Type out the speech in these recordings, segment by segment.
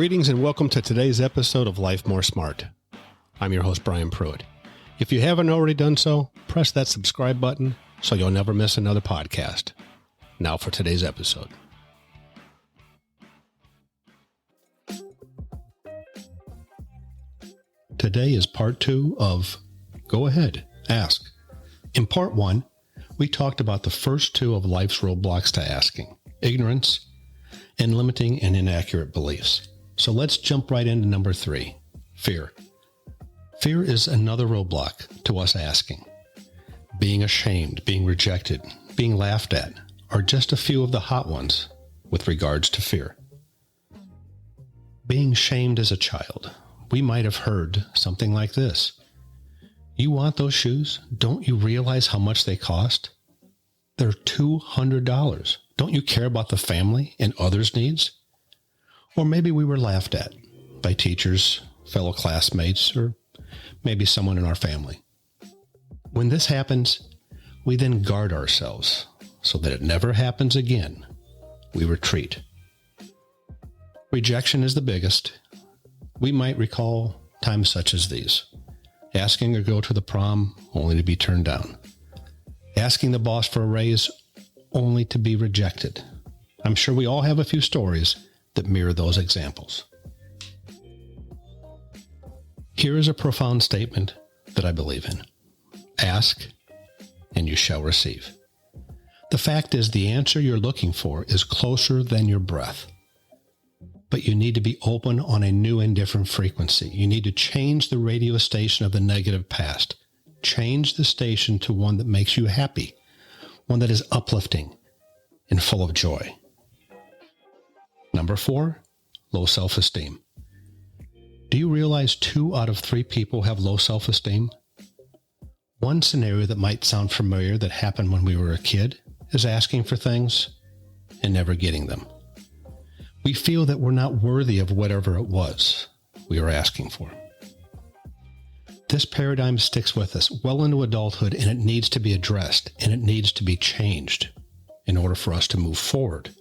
Greetings and welcome to today's episode of LifeMoreSmart. I'm your host, Brian Pruitt. If you haven't already done so, press that subscribe button so you'll never miss another podcast. Now for today's episode. Today is part 2 of Go Ahead, Ask. In part 1, we talked about the first 2 of life's roadblocks to asking, ignorance and limiting and inaccurate beliefs. So let's jump right into number 3, fear. Fear is another roadblock to us asking. Being ashamed, being rejected, being laughed at are just a few of the hot ones with regards to fear. Being shamed as a child, we might have heard something like this. You want those shoes? Don't you realize how much they cost? They're $200. Don't you care about the family and others' needs? Or maybe we were laughed at by teachers, fellow classmates, or maybe someone in our family. When this happens, we then guard ourselves so that it never happens again. We retreat. Rejection is the biggest. We might recall times such as these. Asking to go to the prom only to be turned down. Asking the boss for a raise only to be rejected. I'm sure we all have a few stories that mirror those examples. Here is a profound statement that I believe in. Ask, and you shall receive. The fact is, the answer you're looking for is closer than your breath. But you need to be open on a new and different frequency. You need to change the radio station of the negative past. Change the station to one that makes you happy, one that is uplifting and full of joy. Number 4, low self-esteem. Do you realize 2 out of 3 people have low self-esteem? One scenario that might sound familiar that happened when we were a kid is asking for things and never getting them. We feel that we're not worthy of whatever it was we were asking for. This paradigm sticks with us well into adulthood, and it needs to be addressed, and it needs to be changed in order for us to move forward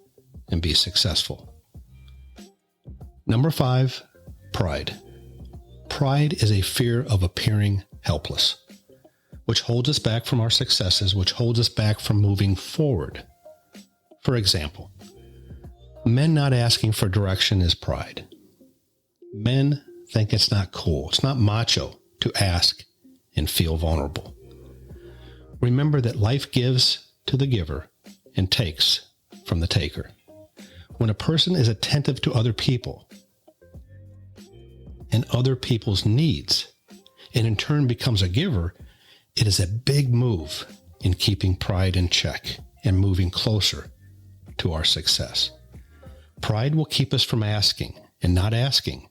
and be successful. Number 5, pride. Pride is a fear of appearing helpless, which holds us back from our successes, which holds us back from moving forward. For example, men not asking for direction is pride. Men think it's not cool, it's not macho to ask and feel vulnerable. Remember that life gives to the giver and takes from the taker. When a person is attentive to other people and other people's needs, and in turn becomes a giver, it is a big move in keeping pride in check and moving closer to our success. Pride will keep us from asking, and not asking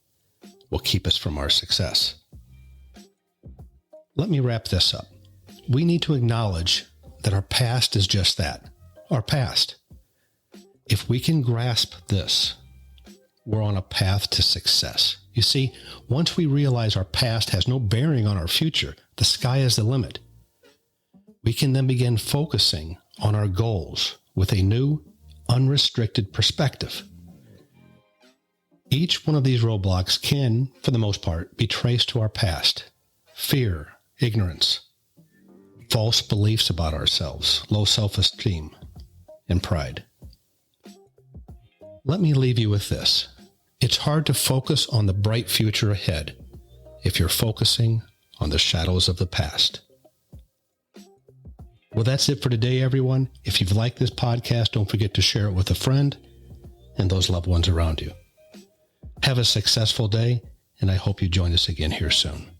will keep us from our success. Let me wrap this up. We need to acknowledge that our past is just that, our past. If we can grasp this, we're on a path to success. You see, once we realize our past has no bearing on our future, the sky is the limit. We can then begin focusing on our goals with a new, unrestricted perspective. Each one of these roadblocks can, for the most part, be traced to our past. Fear, ignorance, false beliefs about ourselves, low self-esteem, and pride. Let me leave you with this. It's hard to focus on the bright future ahead if you're focusing on the shadows of the past. Well, that's it for today, everyone. If you've liked this podcast, don't forget to share it with a friend and those loved ones around you. Have a successful day, and I hope you join us again here soon.